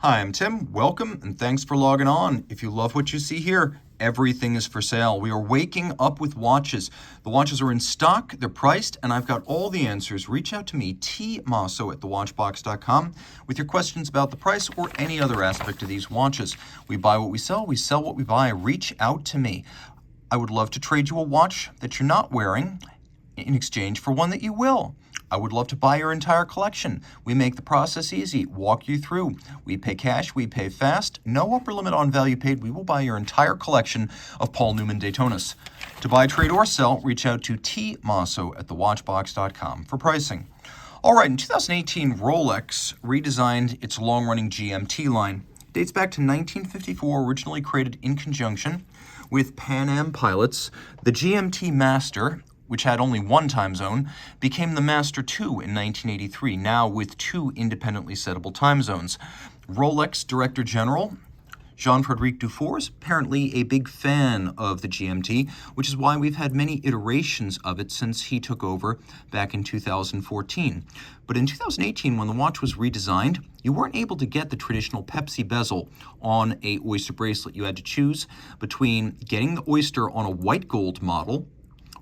Hi, I'm Tim. Welcome and thanks for logging on. If you love what you see here, everything is for sale. We are waking up with watches. The watches are in stock, they're priced, and I've got all the answers. Reach out to me, Team Mosso at thewatchbox.com, with your questions about the price or any other aspect of these watches. We buy what we sell what we buy. Reach out to me. I would love to trade you a watch that you're not wearing in exchange for one that you will. I would love to buy your entire collection. We make the process easy, walk you through. We pay cash, we pay fast, no upper limit on value paid. We will buy your entire collection of Paul Newman Daytonas. To buy, trade, or sell, reach out to Team Mosso at thewatchbox.com for pricing. All right, in 2018, Rolex redesigned its long-running GMT line. It dates back to 1954, originally created in conjunction with Pan Am pilots. The GMT Master, which had only one time zone, became the Master II in 1983, now with two independently settable time zones. Rolex Director General Jean-Frédéric Dufour is apparently a big fan of the GMT, which is why we've had many iterations of it since he took over back in 2014. But in 2018, when the watch was redesigned, you weren't able to get the traditional Pepsi bezel on a Oyster bracelet. You had to choose between getting the Oyster on a white gold model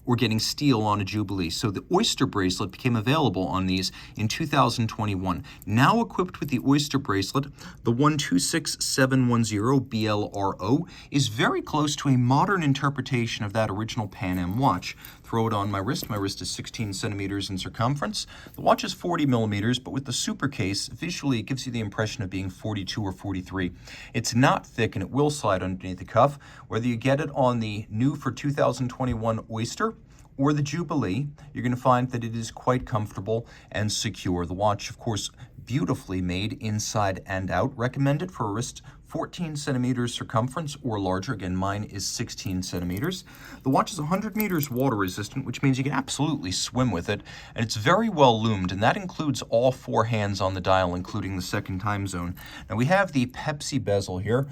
or getting steel on a Jubilee. So the Oyster bracelet became available on these in 2021. Now equipped with the Oyster bracelet, the 126710 BLRO is very close to a modern interpretation of that original Pan Am watch. Throw it on my wrist. My wrist is 16 centimeters in circumference. The watch is 40 millimeters, but with the super case, visually it gives you the impression of being 42 or 43. It's not thick and it will slide underneath the cuff. Whether you get it on the new for 2021 Oyster or the Jubilee, you're going to find that it is quite comfortable and secure. The watch, of course, beautifully made inside and out. Recommended for a wrist 14 centimeters circumference or larger. Again, mine is 16 centimeters. The watch is 100 meters water resistant, which means you can absolutely swim with it, and it's very well loomed, and that includes all four hands on the dial, including the second time zone. Now we have the Pepsi bezel here,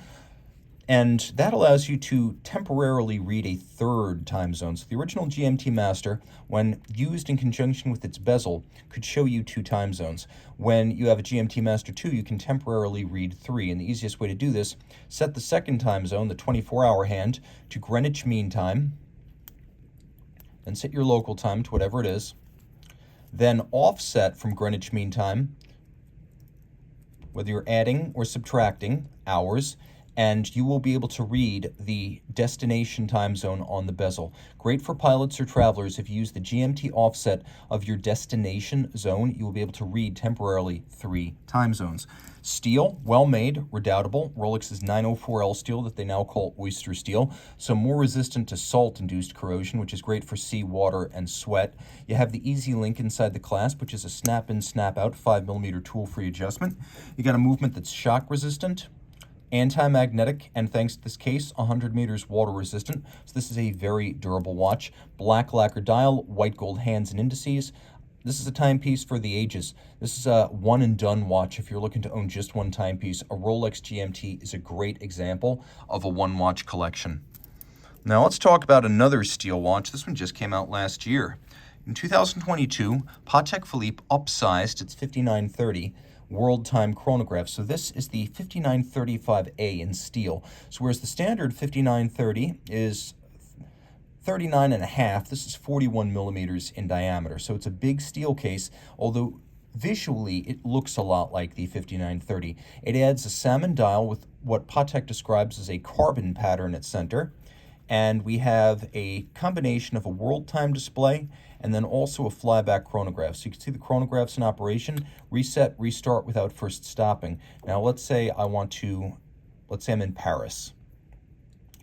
and that allows you to temporarily read a third time zone. So the original GMT Master, when used in conjunction with its bezel, could show you two time zones. When you have a GMT Master II, you can temporarily read three. And the easiest way to do this, set the second time zone, the 24-hour hand, to Greenwich Mean Time, then set your local time to whatever it is, then offset from Greenwich Mean Time, whether you're adding or subtracting hours, and you will be able to read the destination time zone on the bezel. Great for pilots or travelers. If you use the GMT offset of your destination zone, you will be able to read temporarily three time zones. Steel, well made, redoubtable. Rolex's 904L steel that they now call Oyster steel, so more resistant to salt-induced corrosion, which is great for sea, water, and sweat. You have the Easy Link inside the clasp, which is a snap-in, snap-out 5mm tool-free adjustment. You got a movement that's shock-resistant, anti-magnetic, and thanks to this case, 100 meters water resistant. So this is a very durable watch. Black lacquer dial, white gold hands and indices. This is a timepiece for the ages. This is a one and done watch if you're looking to own just one timepiece. A Rolex GMT is a great example of a one watch collection. Now let's talk about another steel watch. This one just came out last year. In 2022, Patek Philippe upsized its 5930 world time chronograph. So this is the 5935A in steel. So whereas the standard 5930 is 39 and a half, this is 41 millimeters in diameter. So it's a big steel case, although visually it looks a lot like the 5930. It adds a salmon dial with what Patek describes as a carbon pattern at center. And we have a combination of a world time display and then also a flyback chronograph. So you can see the chronographs in operation, reset, restart without first stopping. Now let's say I'm in Paris.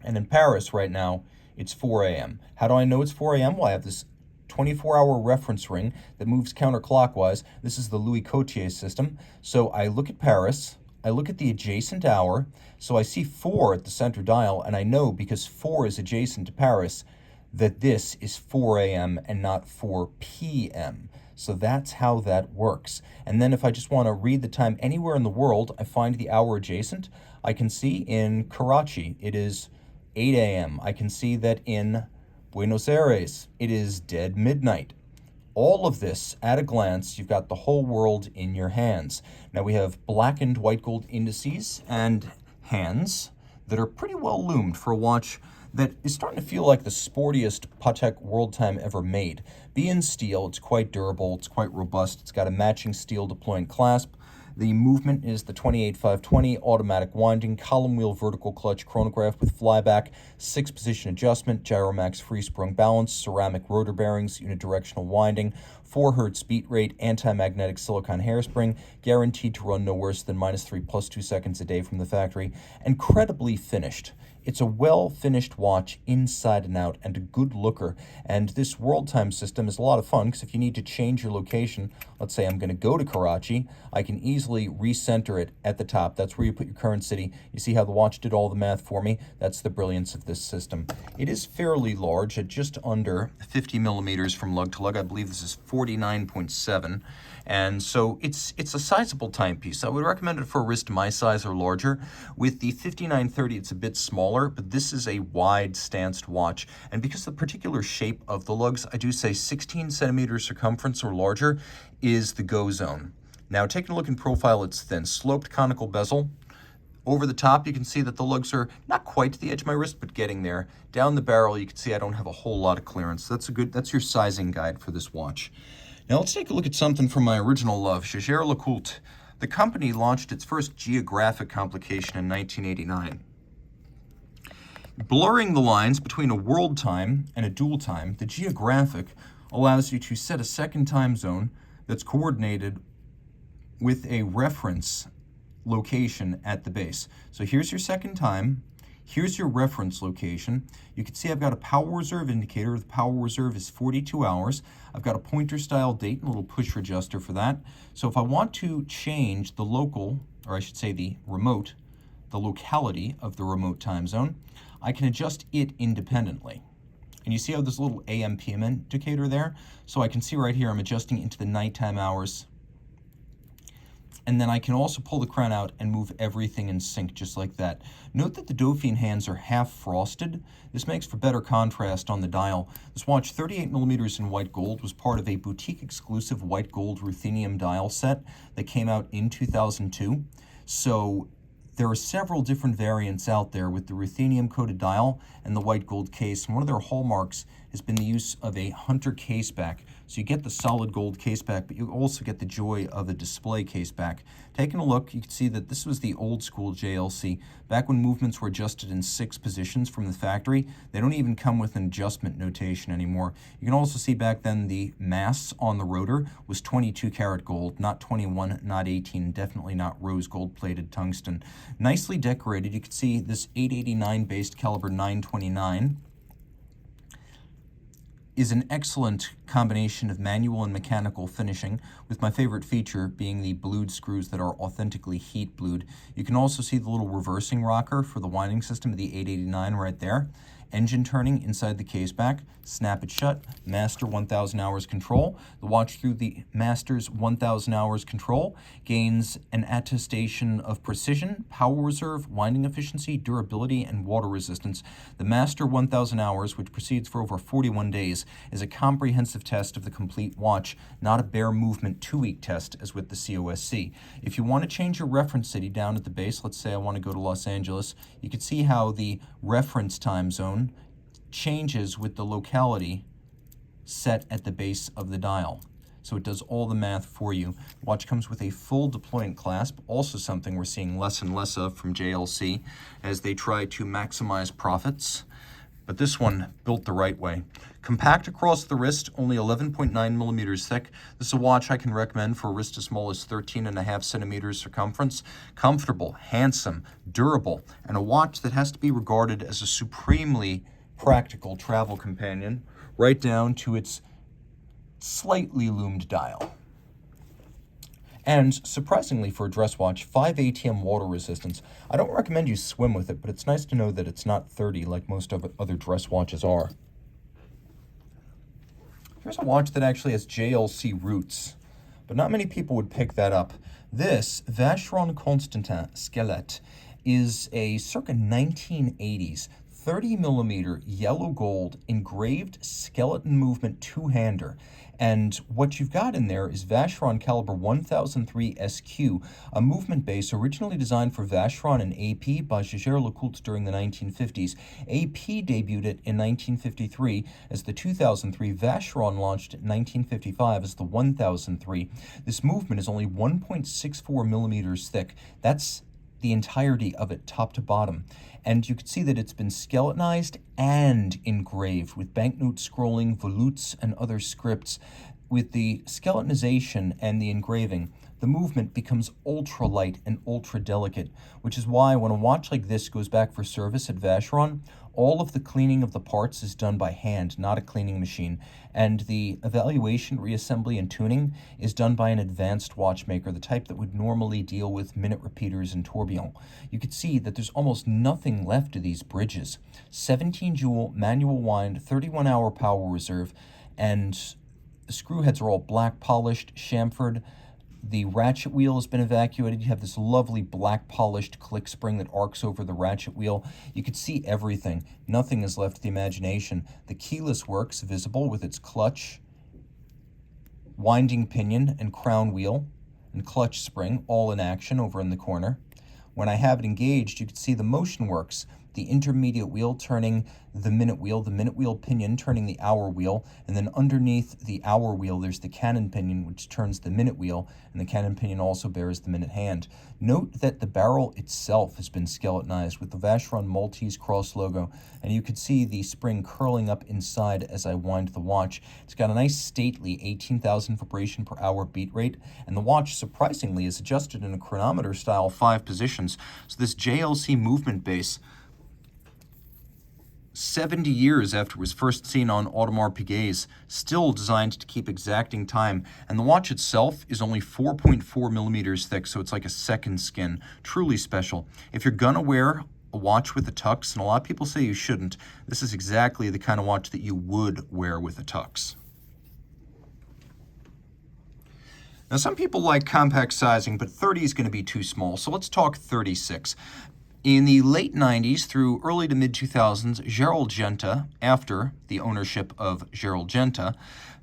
And in Paris right now, it's 4 a.m. How do I know it's 4 a.m.? Well, I have this 24-hour reference ring that moves counterclockwise. This is the Louis Cotier system. So I look at Paris, I look at the adjacent hour, so I see 4 at the center dial, and I know because 4 is adjacent to Paris that this is 4 a.m. and not 4 p.m. So that's how that works. And then if I just want to read the time anywhere in the world, I find the hour adjacent. I can see in Karachi, it is 8 a.m. I can see that in Buenos Aires, it is dead midnight. All of this, at a glance, you've got the whole world in your hands. Now we have blackened white gold indices and hands that are pretty well loomed for a watch that is starting to feel like the sportiest Patek World Time ever made. Being steel, it's quite durable, it's quite robust, it's got a matching steel deploying clasp. The movement is the 28520 automatic winding, column wheel vertical clutch chronograph with flyback, 6-position adjustment, Gyromax free sprung balance, ceramic rotor bearings, unidirectional winding, 4 Hz beat rate, anti-magnetic silicone hairspring, guaranteed to run no worse than -3 + 2 seconds a day from the factory, incredibly finished. It's a well-finished watch inside and out and a good looker. And this world time system is a lot of fun because if you need to change your location, let's say I'm going to go to Karachi, I can easily recenter it at the top. That's where you put your current city. You see how the watch did all the math for me? That's the brilliance of this system. It is fairly large at just under 50 millimeters from lug to lug. I believe this is 49.7. And so it's a sizable timepiece. I would recommend it for a wrist my size or larger. With the 5930, it's a bit smaller, but this is a wide stanced watch. And because of the particular shape of the lugs, I do say 16 centimeters circumference or larger is the go zone. Now, taking a look in profile, it's thin, sloped conical bezel. Over the top, you can see that the lugs are not quite to the edge of my wrist, but getting there. Down the barrel, you can see I don't have a whole lot of clearance. That's your sizing guide for this watch. Now let's take a look at something from my original love, Jaeger-LeCoultre. The company launched its first geographic complication in 1989. Blurring the lines between a world time and a dual time, the geographic allows you to set a second time zone that's coordinated with a reference location at the base. So here's your second time. Here's your reference location. You can see I've got a power reserve indicator. The power reserve is 42 hours. I've got a pointer style date and a little push adjuster for that. So if I want to change the local, or I should say the remote, the locality of the remote time zone, I can adjust it independently. And you see how there's a little AM PM indicator there? So I can see right here I'm adjusting into the nighttime hours. And then I can also pull the crown out and move everything in sync just like that. Note that the Dauphine hands are half frosted. This makes for better contrast on the dial. This watch, 38 millimeters in white gold, was part of a boutique exclusive white gold ruthenium dial set that came out in 2002. So there are several different variants out there with the ruthenium coated dial and the white gold case. And one of their hallmarks has been the use of a Hunter case back. So you get the solid gold case back, but you also get the joy of a display case back. Taking a look, you can see that this was the old school JLC. Back when movements were adjusted in 6 positions from the factory, they don't even come with an adjustment notation anymore. You can also see back then the mass on the rotor was 22 karat gold, not 21, not 18, definitely not rose gold plated tungsten. Nicely decorated. You can see this 889 based caliber 929 is an excellent combination of manual and mechanical finishing, with my favorite feature being the blued screws that are authentically heat blued. You can also see the little reversing rocker for the winding system of the 889 right there. Engine turning inside the case back, snap it shut, master 1000 hours control. The watch through the master's 1000 hours control gains an attestation of precision, power reserve, winding efficiency, durability, and water resistance. The master 1000 hours, which proceeds for over 41 days, is a comprehensive test of the complete watch, not a bare movement 2-week test as with the COSC. If you want to change your reference city down at the base, let's say I want to go to Los Angeles, you can see how the reference time zone changes with the locality set at the base of the dial. So it does all the math for you. The watch comes with a full deployant clasp, also something we're seeing less and less of from JLC as they try to maximize profits. But this one built the right way. Compact across the wrist, only 11.9 millimeters thick. This is a watch I can recommend for a wrist as small as 13.5 centimeters circumference. Comfortable, handsome, durable, and a watch that has to be regarded as a supremely practical travel companion, right down to its slightly loomed dial. And surprisingly for a dress watch, 5 ATM water resistance. I don't recommend you swim with it, but it's nice to know that it's not 30 like most of other dress watches are. Here's a watch that actually has JLC roots, but not many people would pick that up. This Vacheron Constantin Skelette is a circa 1980s 30 millimeter yellow gold engraved skeleton movement two-hander. And what you've got in there is Vacheron caliber 1003 SQ, a movement base originally designed for Vacheron and AP by Jaeger-LeCoultre during the 1950s. AP debuted it in 1953 as the 2003, Vacheron launched it in 1955 as the 1003. This movement is only 1.64 millimeters thick. That's the entirety of it, top to bottom. And you can see that it's been skeletonized and engraved with banknote scrolling, volutes, and other scripts. With the skeletonization and the engraving, the movement becomes ultra light and ultra delicate, which is why when a watch like this goes back for service at Vacheron, all of the cleaning of the parts is done by hand, not a cleaning machine, and the evaluation, reassembly, and tuning is done by an advanced watchmaker, the type that would normally deal with minute repeaters and tourbillon. You can see that there's almost nothing left of these bridges. 17 jewel, manual wind, 31-hour power reserve, and the screw heads are all black polished, chamfered. The ratchet wheel has been evacuated. You have this lovely black polished click spring that arcs over the ratchet wheel. You can see everything. Nothing is left to the imagination. The keyless works visible with its clutch, winding pinion, and crown wheel, and clutch spring all in action over in the corner. When I have it engaged, you can see the motion works. The intermediate wheel turning the minute wheel pinion turning the hour wheel, and then underneath the hour wheel there's the cannon pinion which turns the minute wheel, and the cannon pinion also bears the minute hand. Note that the barrel itself has been skeletonized with the Vacheron Maltese cross logo, and you can see the spring curling up inside as I wind the watch. It's got a nice stately 18,000 vibration per hour beat rate, and the watch surprisingly is adjusted in a chronometer style 5 positions. So this JLC movement base, 70 years after it was first seen on Audemars Piguet's, still designed to keep exacting time. And the watch itself is only 4.4 millimeters thick, so it's like a second skin. Truly special. If you're gonna wear a watch with a tux, and a lot of people say you shouldn't, this is exactly the kind of watch that you would wear with a tux. Now, some people like compact sizing, but 30 is going to be too small, so let's talk 36. In the late 90s through early to mid-2000s, Gerald Genta, after the ownership of Gerald Genta,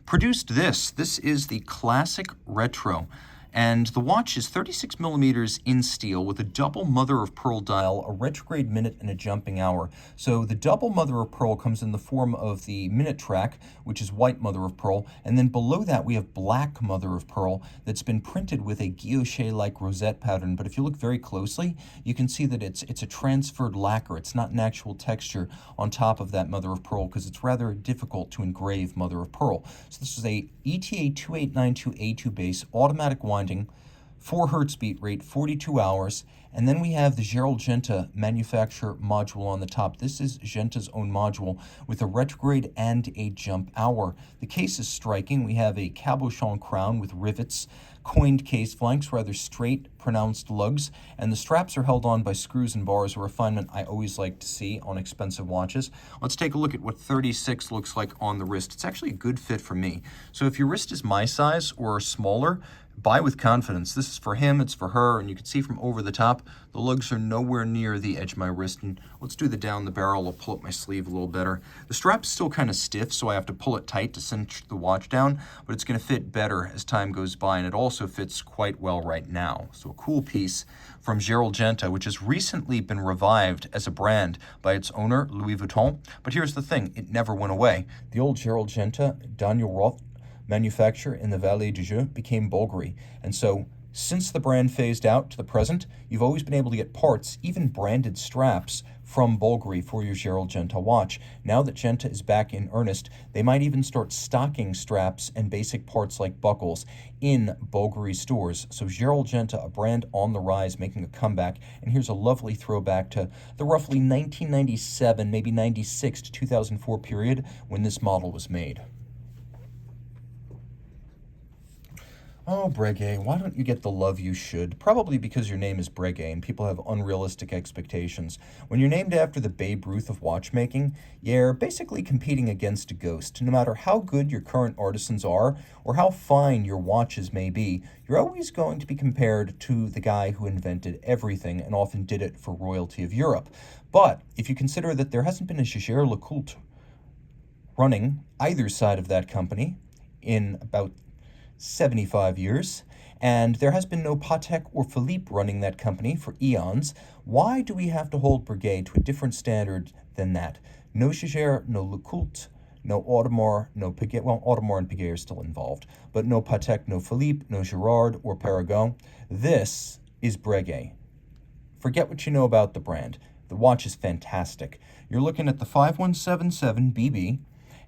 produced this. This is the Classique Retro, and the watch is 36 millimeters in steel with a double mother-of-pearl dial, a retrograde minute, and a jumping hour. So the double mother-of-pearl comes in the form of the minute track, which is white mother-of-pearl, and then below that we have black mother-of-pearl that's been printed with a guilloche-like rosette pattern. But if you look very closely, you can see that it's a transferred lacquer. It's not an actual texture on top of that mother-of-pearl because it's rather difficult to engrave mother-of-pearl. So this is a ETA 2892A2 base, automatic winding, 4 hertz beat rate, 42 hours, and then we have the Gerald Genta manufacturer module on the top. This is Genta's own module with a retrograde and a jump hour. The case is striking. We have a cabochon crown with rivets, coined case flanks, rather straight, pronounced lugs, and the straps are held on by screws and bars, a refinement I always like to see on expensive watches. Let's take a look at what 36 looks like on the wrist. It's actually a good fit for me. So if your wrist is my size or smaller, buy with confidence. This is for him, it's for her, and you can see from over the top, the lugs are nowhere near the edge of my wrist. And let's do the down the barrel. I'll pull up my sleeve a little better. The strap's still kind of stiff, so I have to pull it tight to cinch the watch down, but it's going to fit better as time goes by, and it also fits quite well right now. So a cool piece from Gerald Genta, which has recently been revived as a brand by its owner, Louis Vuitton. But here's the thing, it never went away. The old Gerald Genta, Daniel Roth manufacturer in the Vallée du Jeu, became Bulgari. And so since the brand phased out to the present, you've always been able to get parts, even branded straps, from Bulgari for your Gerald Genta watch. Now that Genta is back in earnest, they might even start stocking straps and basic parts like buckles in Bulgari stores. So Gerald Genta, a brand on the rise, making a comeback. And here's a lovely throwback to the roughly 1997, maybe 96 to 2004 period when this model was made. Oh, Breguet, why don't you get the love you should? Probably because your name is Breguet and people have unrealistic expectations. When you're named after the Babe Ruth of watchmaking, you're basically competing against a ghost. No matter how good your current artisans are or how fine your watches may be, you're always going to be compared to the guy who invented everything and often did it for royalty of Europe. But if you consider that there hasn't been a Jaeger-LeCoultre running either side of that company in about 75 years. And there has been no Patek or Philippe running that company for eons. Why do we have to hold Breguet to a different standard than that? No Jaeger, no LeCoultre, no Audemars, no Piguet. Well, Audemars and Piguet are still involved, but no Patek, no Philippe, no Gerald or Paragon. This is Breguet. Forget what you know about the brand. The watch is fantastic. You're looking at the 5177 BB,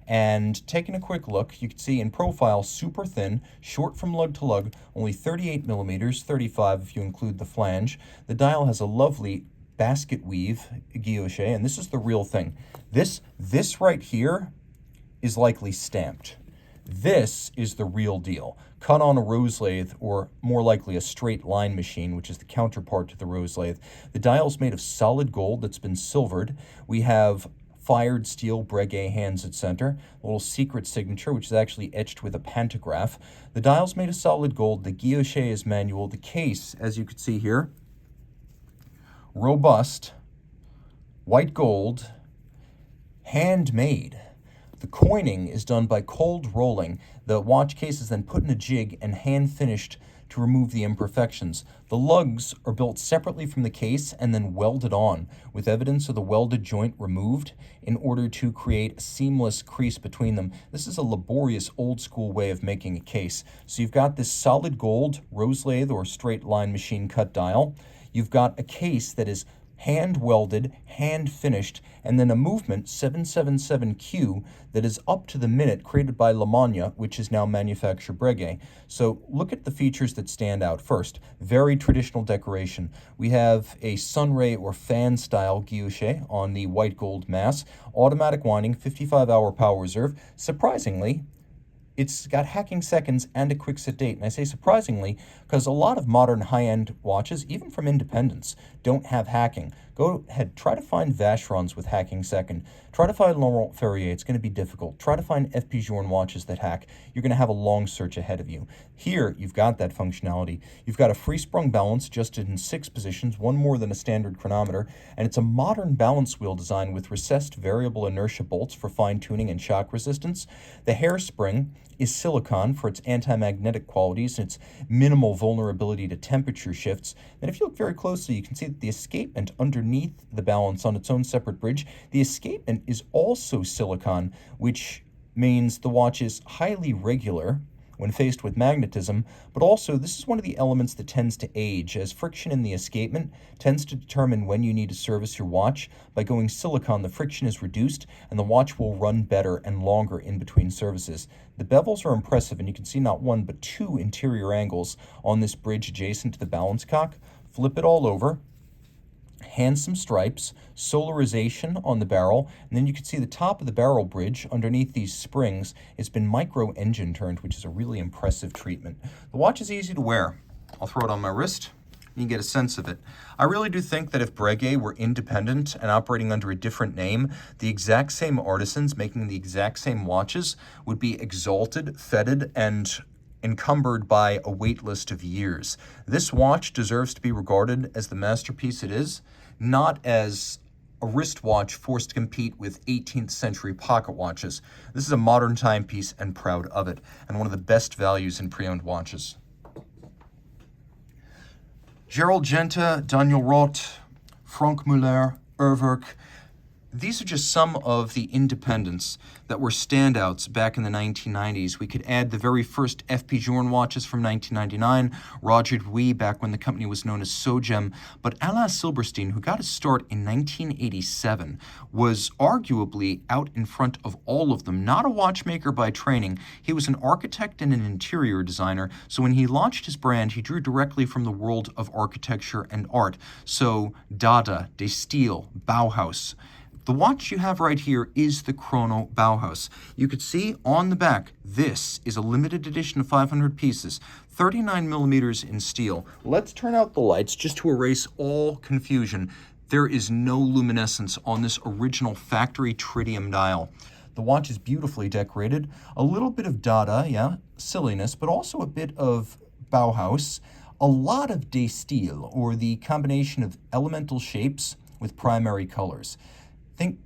and taking a quick look, you can see in profile, super thin, short from lug to lug, only 38 millimeters, 35 if you include the flange. The dial has a lovely basket weave guilloche, and this is the real thing. This right here is likely stamped. This is the real deal. Cut on a rose lathe, or more likely a straight line machine, which is the counterpart to the rose lathe. The dial's made of solid gold that's been silvered. We have fired steel Breguet hands at center, a little secret signature, which is actually etched with a pantograph. The dial's made of solid gold. The guilloche is manual. The case, as you can see here, robust, white gold, handmade. The coining is done by cold rolling. The watch case is then put in a jig and hand finished to remove the imperfections. The lugs are built separately from the case and then welded on, with evidence of the welded joint removed in order to create a seamless crease between them. This is a laborious old school way of making a case. So you've got this solid gold rose lathe or straight line machine cut dial. You've got a case that is hand welded, hand finished, and then a movement 777Q that is up to the minute created by Lange, which is now manufactured Breguet. So look at the features that stand out. First, very traditional decoration. We have a sunray or fan style guilloche on the white gold mass, automatic winding, 55-hour power reserve. Surprisingly, it's got hacking seconds and a quick set date. And I say surprisingly because a lot of modern high-end watches, even from independents, don't have hacking. Go ahead, try to find Vacherons with hacking second. Try to find Laurent Ferrier. It's going to be difficult. Try to find FP Journe watches that hack. You're going to have a long search ahead of you. Here, you've got that functionality. You've got a free-sprung balance adjusted in 6 positions, one more than a standard chronometer, and it's a modern balance wheel design with recessed variable inertia bolts for fine-tuning and shock resistance. The hairspring is silicon for its anti-magnetic qualities and its minimal vulnerability to temperature shifts. And if you look very closely, you can see that the escapement underneath the balance on its own separate bridge, the escapement is also silicon, which means the watch is highly regular when faced with magnetism, but also this is one of the elements that tends to age, as friction in the escapement tends to determine when you need to service your watch. By going silicon, the friction is reduced and the watch will run better and longer in between services. The bevels are impressive, and you can see not one but 2 interior angles on this bridge adjacent to the balance cock. Flip it all over. Handsome stripes, solarization on the barrel, and then you can see the top of the barrel bridge underneath these springs. It's been micro engine turned, which is a really impressive treatment. The watch is easy to wear. I'll throw it on my wrist. You can get a sense of it. I really do think that if Breguet were independent and operating under a different name, the exact same artisans making the exact same watches would be exalted, feted, and encumbered by a wait list of years. This watch deserves to be regarded as the masterpiece it is, not as a wristwatch forced to compete with 18th century pocket watches. This is a modern timepiece and proud of it, and one of the best values in pre-owned watches. Gerald, Genta, Daniel Roth, Frank Muller, Erwerk. These are just some of the independents that were standouts back in the 1990s. We could add the very first FP Journe watches from 1999, Roger Dewey back when the company was known as Sogem, but Alain Silberstein, who got his start in 1987, was arguably out in front of all of them. Not a watchmaker by training, he was an architect and an interior designer, so when he launched his brand, he drew directly from the world of architecture and art. So Dada, De Stijl, Bauhaus. The watch you have right here is the Chrono Bauhaus. You could see on the back, this is a limited edition of 500 pieces, 39 millimeters in steel. Let's turn out the lights just to erase all confusion. There is no luminescence on this original factory tritium dial. The watch is beautifully decorated. A little bit of Dada, yeah, silliness, but also a bit of Bauhaus. A lot of De Stijl, or the combination of elemental shapes with primary colors. Think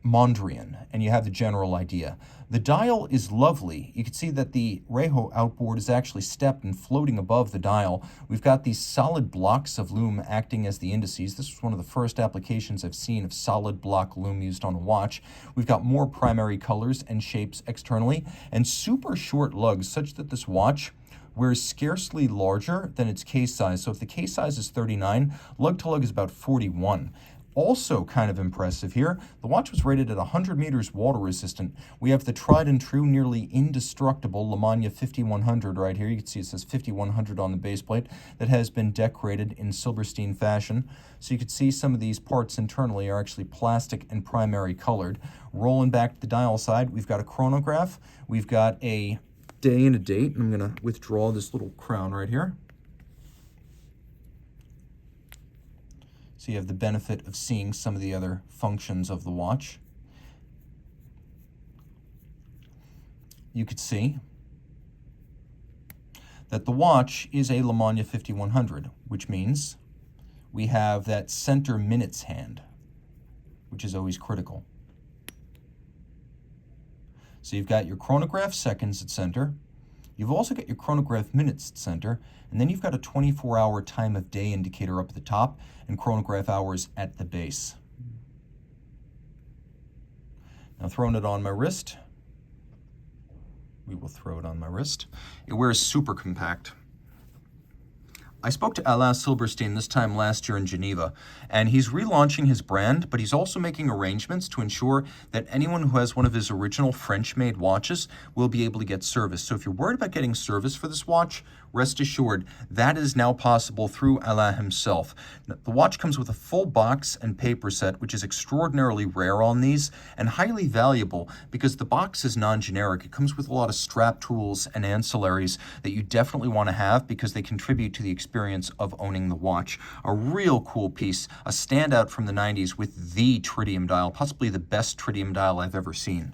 Mondrian, and you have the general idea. The dial is lovely. You can see that the Reho outboard is actually stepped and floating above the dial. We've got these solid blocks of lume acting as the indices. This was one of the first applications I've seen of solid block lume used on a watch. We've got more primary colors and shapes externally, and super short lugs, such that this watch wears scarcely larger than its case size. So if the case size is 39, lug to lug is about 41. Also kind of impressive here, the watch was rated at 100 meters water resistant. We have the tried and true, nearly indestructible Lange 5100 right here. You can see it says 5100 on the base plate, that has been decorated in Silberstein fashion. So you can see some of these parts internally are actually plastic and primary colored. Rolling back to the dial side, we've got a chronograph. We've got a day and a date. I'm going to withdraw this little crown right here. So you have the benefit of seeing some of the other functions of the watch. You could see that the watch is a Lange 5100, which means we have that center minutes hand, which is always critical. So you've got your chronograph seconds at center. You've also got your chronograph minutes at center, and then you've got a 24-hour time of day indicator up at the top and chronograph hours at the base. Now throwing it on my wrist, we will throw it on my wrist. It wears super compact. I spoke to Alain Silberstein this time last year in Geneva, and he's relaunching his brand, but he's also making arrangements to ensure that anyone who has one of his original French-made watches will be able to get service. So if you're worried about getting service for this watch, rest assured, that is now possible through Alain himself. The watch comes with a full box and paper set, which is extraordinarily rare on these and highly valuable because the box is non-generic. It comes with a lot of strap tools and ancillaries that you definitely want to have because they contribute to the experience of owning the watch. A real cool piece, a standout from the 90s with the tritium dial, possibly the best tritium dial I've ever seen.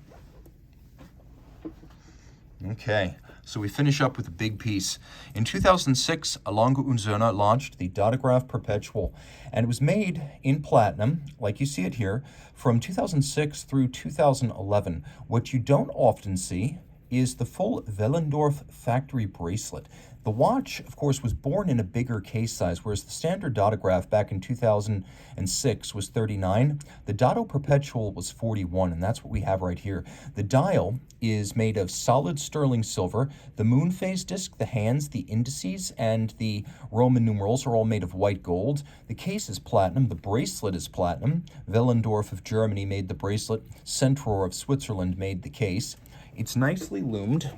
Okay. So we finish up with a big piece. In 2006, Lange und Söhne launched the Datograph Perpetual, and it was made in platinum, like you see it here, from 2006 through 2011. What you don't often see is the full Wellendorf factory bracelet. The watch, of course, was born in a bigger case size, whereas the standard Datograph back in 2006 was 39. The Dato Perpetual was 41, and that's what we have right here. The dial is made of solid sterling silver. The moon phase disc, the hands, the indices, and the Roman numerals are all made of white gold. The case is platinum. The bracelet is platinum. Wellendorf of Germany made the bracelet. Centror of Switzerland made the case. It's nicely loomed.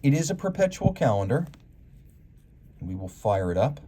It is a perpetual calendar. We will fire it up.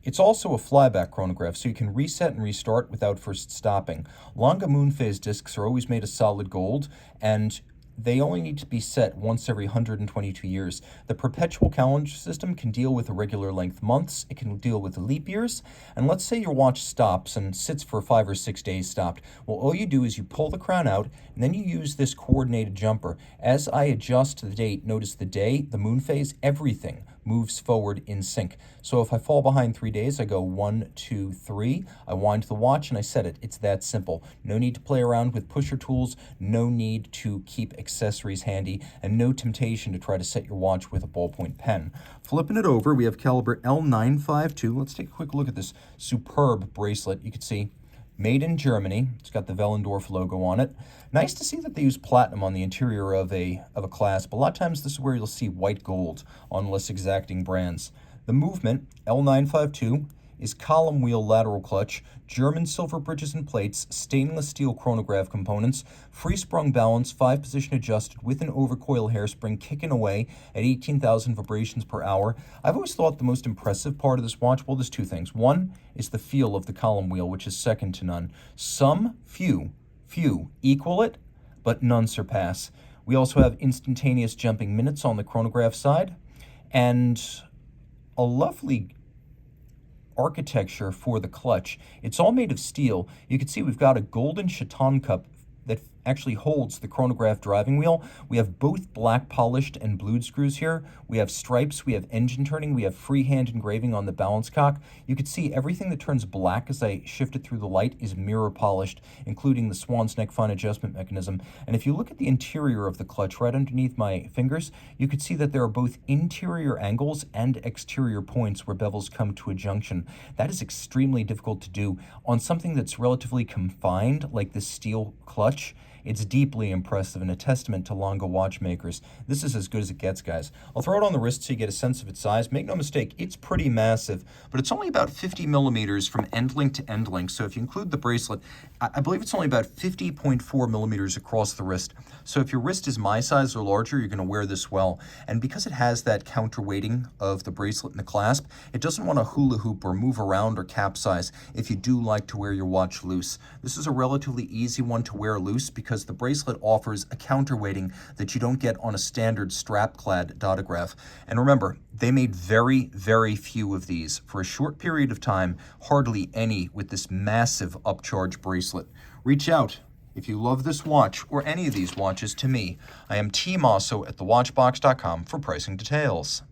It's also a flyback chronograph, so you can reset and restart without first stopping. Lange moon phase discs are always made of solid gold, and they only need to be set once every 122 years. The perpetual calendar system can deal with irregular length months, it can deal with leap years, and let's say your watch stops and sits for 5 or 6 days stopped. Well, all you do is you pull the crown out, and then you use this coordinated jumper. As I adjust the date, notice the day, the moon phase, everything moves forward in sync. So if I fall behind 3 days, I go 1, 2, 3, I wind the watch and I set it. It's that simple. No need to play around with pusher tools, no need to keep accessories handy, and no temptation to try to set your watch with a ballpoint pen. Flipping it over, we have caliber L952. Let's take a quick look at this superb bracelet. You can see made in Germany. It's got the Wellendorf logo on it. Nice to see that they use platinum on the interior of a clasp. A lot of times this is where you'll see white gold on less exacting brands. The movement, L952, is column wheel lateral clutch, German silver bridges and plates, stainless steel chronograph components, free sprung balance, 5-position adjusted with an overcoil hairspring kicking away at 18,000 vibrations per hour. I've always thought the most impressive part of this watch, well, there's two things. One is the feel of the column wheel, which is second to none. Some, few equal it, but none surpass. We also have instantaneous jumping minutes on the chronograph side, and a lovely architecture for the clutch. It's all made of steel. You can see we've got a golden chaton cup that actually holds the chronograph driving wheel. We have both black polished and blued screws here. We have stripes, we have engine turning, we have freehand engraving on the balance cock. You can see everything that turns black as I shift it through the light is mirror polished, including the swan's neck fine adjustment mechanism. And if you look at the interior of the clutch right underneath my fingers, you can see that there are both interior angles and exterior points where bevels come to a junction. That is extremely difficult to do on something that's relatively confined, like this steel clutch. It's deeply impressive and a testament to Lange watchmakers. This is as good as it gets, guys. I'll throw it on the wrist so you get a sense of its size. Make no mistake, it's pretty massive, but it's only about 50 millimeters from end link to end link. So if you include the bracelet, I believe it's only about 50.4 millimeters across the wrist. So if your wrist is my size or larger, you're going to wear this well. And because it has that counterweighting of the bracelet and the clasp, it doesn't want to hula hoop or move around or capsize if you do like to wear your watch loose. This is a relatively easy one to wear loose because the bracelet offers a counterweighting that you don't get on a standard strap-clad Datograph. And remember, they made very, very few of these. For a short period of time, hardly any with this massive upcharge bracelet. Reach out if you love this watch or any of these watches to me. I am Team Mosso at thewatchbox.com for pricing details.